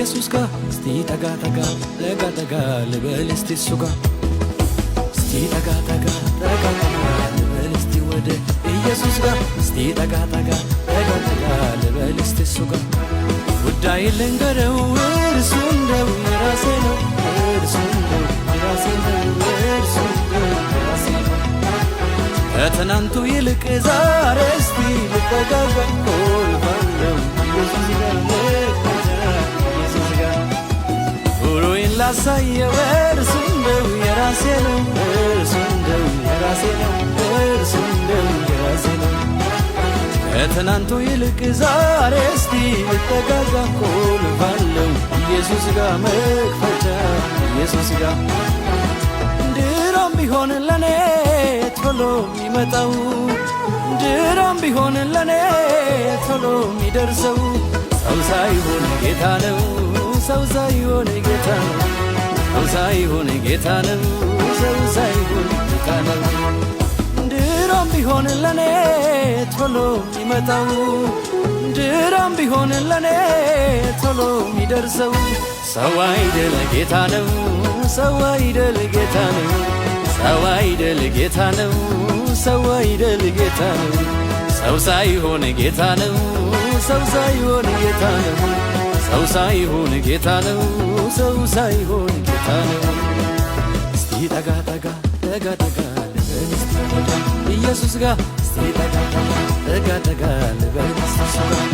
ኢየሱስ ጋር እስቲ ጠጋ ጠጋ ጠጋ ጠጋ ልበል እስቲ እሱ ጋር እስቲ ጠጋ ጠጋ ጠጋ ጠጋ ልበል እስቲ ወደ ኢየሱስ ጋር እስቲ ጠጋ ጠጋ ጠጋ ጠጋ ልበል እስቲ እሱ ጋር ጉዳይ ልንገረው እርሱ እንደው የራሴ ነው እርሱ እንደው የራሴ ነው እርሱ እንደው የራሴ ነው ከትናንቱ ይልቅ ዛሬ እስቲ ልጠጋጋ ቆልፋለሁ ኢየሱስ ጋር ኢየሱስ ጋር ኑሮዬን ላሳየው እርሱ እንደው የራሴ ነው እርሱ እንደው የራሴ ነው እርሱ እንደው የራሴ ነው ከትናንቱ ይልቅ ዛሬ እስቲ ልጠጋጋ ቆልፋለሁ ኢየሱስ ጋር መክፈቻ ኢየሱስ ጋር ድሮም ቢሆን ለኔ ቶሎ የሚመጣው ድሮም ቢሆን ለኔ ቶሎ የሚደርሰው ሰው ሳይሆን ጌታ ነው ሰው ሳይሆን ጌታ ነው ሰው ሳይሆን ጌታ ነው ሰው ሳይሆን ጌታ ነው ድሮም ቢሆን ለኔ ቶሎ የሚመጣው ድሮም ቢሆን ለኔ ቶሎ የሚደርሰው ሰው አይደል ጌታ ነው ሰው አይደል ጌታ ነው ሰው አይደል ጌታ ነው ሰው አይደል ጌታ ነው ሰው ሳይሆን ጌታ ነው ሰው ሳይሆን ጌታ ነው ሰው ሳይሆን ጌታ ነው ሰው ሳይሆን ጌታ ነው እስቲ ጠጋ ጠጋ ጠጋ ጠጋ ልበል እስቲ ወደ ኢየሱስ ጋር እስቲ ጠጋ ጠጋ ጠጋ ልበል እስቲ እሱ ጋር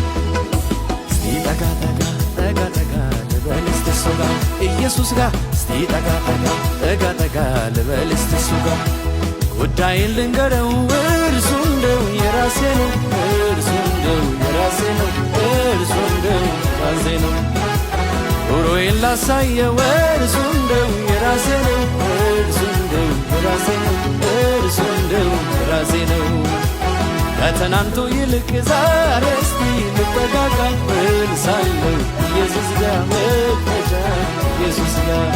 እስቲ ጠጋ ጠጋ ጠጋ ጠጋ ልበል እስቲ እሱ ጋር ኢየሱስ ጋር እስቲ ጠጋ ጠጋ ጠጋ ጠጋ ልበል እስቲ እሱ ጋር ጉዳይን ልንገረው እርሱ እንደው የራሴ ነው እርሱ እንደው የራሴ ነው እርሱ እንደው የራሴ ነው ኑሮዬን ላሳየው እርሱ እንደው የራሴ ነው እርሱ እንደው የራሴ ነው እርሱ እንደው የራሴ ነው ከትናንቱ ይልቅ ዛሬ እስቲ ልጠጋጋ እልሳለሁ ኢየሱስ ጋር መክፈቻ ኢየሱስ ጋር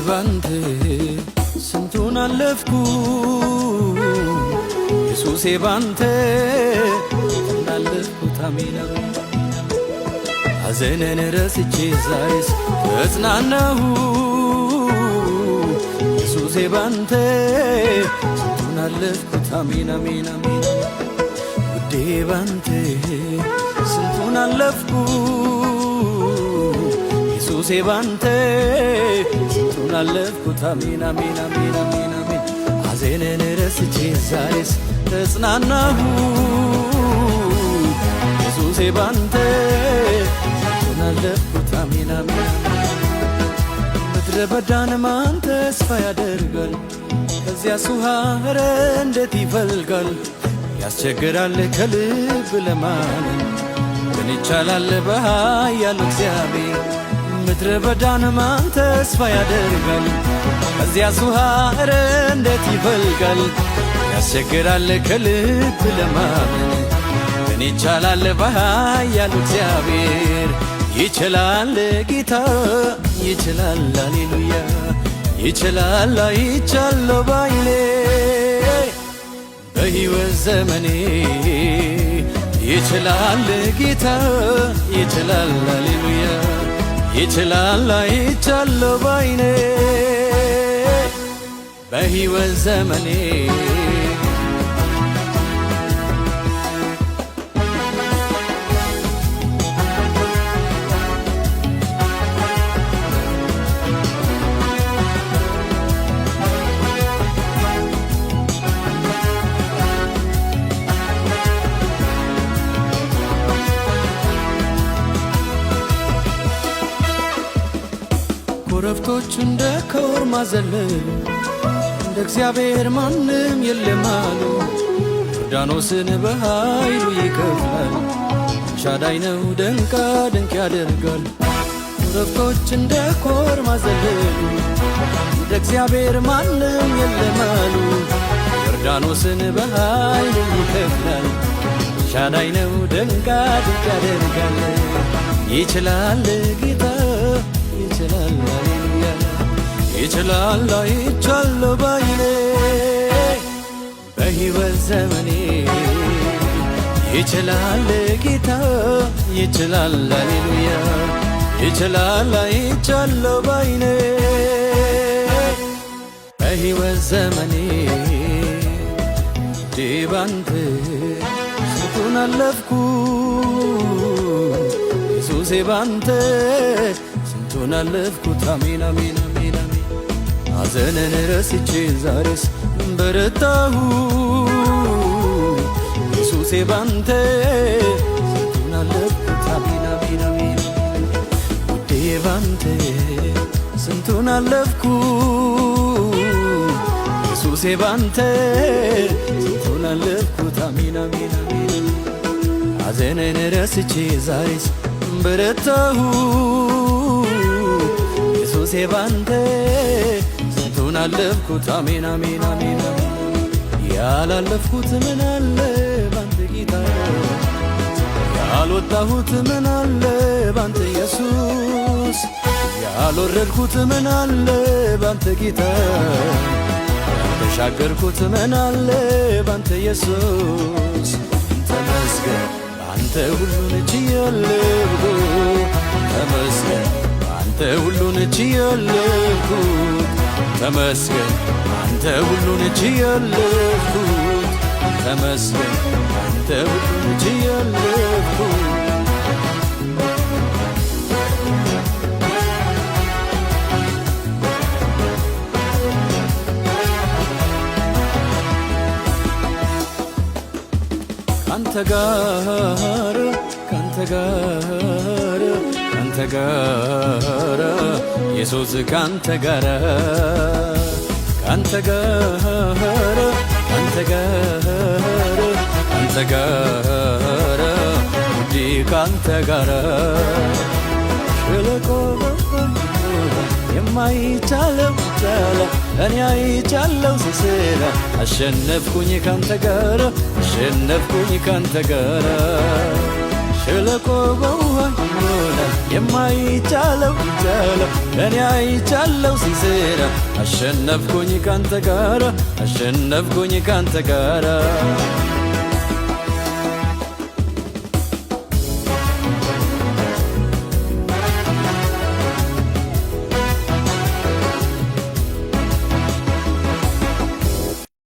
ባንተ ስንቱን አለፍኩ ኢየሱሴ ባንተ አለፍኩት አሜን ሐዘንን ረስቼ ዛሬስ ተጽናናሁ ኢየሱሴ ባንተ ስንቱን አለፍኩት አሜን አሜን አሜን ውዴ ባንተ ስንቱን አለፍኩ ኢየሱሴ ባንተ ስንቱን አለፍኩት አሜን አሜን አሜን አሜን አሜን ሐዘንን ረስቼ ዛሬስ ተጽናናሁ ኢየሱሴ ባንተ ስንቱን አለፍኩት አሜን አሜን ምድረ በዳን ማን ተስፋ ያደርጋል ከዚያስ ውሃ ኧረ እንዴት ይፈልጋል ያስቸግራል ከልብ ለማመን ግን ይቻላል በኃያሉ እግዚአብሔር ምድረ በዳን ማን ተስፋ ያደርጋል ከዚያስ ውሃ ኧረ እንዴት ይፈልጋል ያስቸግራል ከልብ ለማመን ግን ይቻላል በኃያሉ እግዚአብሔር ይችላል ጌታ ይችላል ሃሌሉያ ይችላል አይቻለሁ ባይኔ በሕይወት ዘመኔ ይችላል ጌታ ይችላል ሃሌሉያ ይችላል አይቻለሁ ባይኔ በሕይወት ዘመኔ ኮረብቶች እንደ ኮርማ ዘለሉ እንደ እግዚአብሔር ማንም የለም አሉ ዮርዳኖስን በኃይሉ ይከፍላል ሻዳይ ነው ድንቅ ድንቅ ያደርጋል ኮረብቶች እንደ ኮርማ ዘለሉ እንደ እግዚአብሔር ማንም የለም አሉ ዮርዳኖስን በኃይል ይከፍላል። ሻዳይ ነው ድንቅ ያደርጋል። ይችላል ጌታ ይችላል፣ ሃሌሉያ ይችላል። አይቻለሁ ባይኔ በሕይወት ዘመኔ ይችላል ጌታ ይችላል፣ ሃሌሉያ ይችላል። አይቻለሁ ባይኔ በሕይወት ዘመኔ ባንተ ስንቱን አለፍኩ ኢየሱሴ ባንተ ስንቱን አለፍኩት። አሜን አሜን አሜን አሜን። ሐዘንን ረስቼ ዛሬስ በረታሁ ኢየሱሴ ባንተ ስንቱን አለፍኩት። አሜን አሜን አሜን። ውዴ ባንተ ስንቱን አለፍኩ ኢየሱሴ ባንተ ስንቱን አለፍኩት። አሜን አሜን አሜን። ሐዘንን ረስቼ ዛሬስ በረታሁ ኢየሱሴ ባንተ ስንቱን አለፍኩት። አሜን አሜን አሜን አሜን። ያላለፍኩት ምን አለ ባንተ ጌታ፣ ያልወጣሁት ምን አለ ባንተ ኢየሱስ፣ ያልወረድኩት ምን አለ ባንተ ጌታ፣ ያልተሻገርኩት ምን አለ ባንተ ኢየሱስ። ተመስገን አንተ ሁሉን ችያለሁ፣ ተመስገን አንተ ሁሉን ችያለሁ፣ ተመስገን አንተ ሁሉን ችያለሁ፣ ተመስገን አንተ ሁሉን ችያለሁ። ካንተ ጋር ኢየሱስ ካንተ ጋር ውዴ ካንተ ጋር ሸለቆ የማይቻለው ቻለ እኔ አይቻለው ስስራ አሸነፍኩኝ ካንተ ጋር አሸነፍኩኝ ካንተ ጋር ሸለቆ በውሃ ይሞላል የማይቻለው ቻለው እኔ አይቻለው ስስራ አሸነፍኩኝ ካንተ ጋር አሸነፍኩኝ ካንተ ጋር